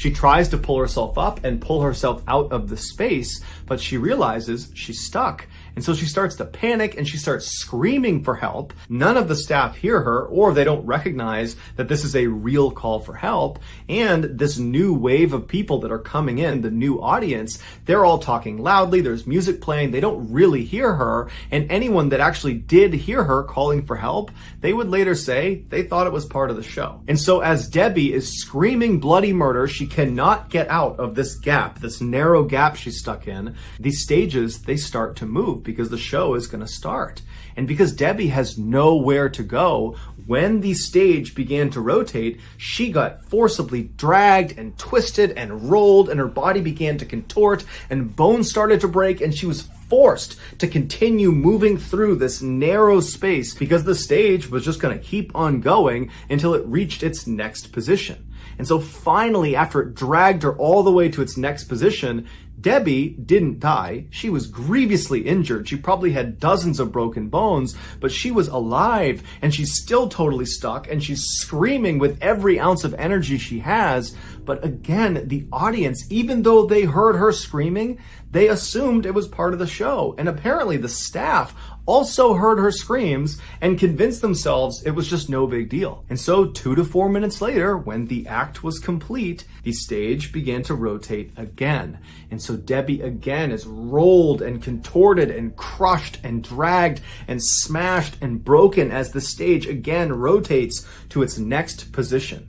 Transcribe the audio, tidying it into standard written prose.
She tries to pull herself up and pull herself out of the space, but she realizes she's stuck. And so she starts to panic and she starts screaming for help. None of the staff hear her, or they don't recognize that this is a real call for help. And this new wave of people that are coming in, the new audience, they're all talking loudly. There's music playing. They don't really hear her. And anyone that actually did hear her calling for help, they would later say they thought it was part of the show. And so as Debbie is screaming bloody murder, she cannot get out of this gap, this narrow gap she's stuck in. These stages, they start to move because the show is going to start. And because Debbie has nowhere to go, when the stage began to rotate, she got forcibly dragged and twisted and rolled, and her body began to contort, and bones started to break, and she was forced to continue moving through this narrow space because the stage was just going to keep on going until it reached its next position. And so finally, after it dragged her all the way to its next position, Debbie didn't die. She was grievously injured. She probably had dozens of broken bones, but she was alive and she's still totally stuck and she's screaming with every ounce of energy she has. But again, the audience, even though they heard her screaming, they assumed it was part of the show. And apparently the staff also heard her screams and convinced themselves it was just no big deal. And so 2 to 4 minutes later, when the act was complete, the stage began to rotate again. And so Debbie again is rolled and contorted and crushed and dragged and smashed and broken as the stage again rotates to its next position.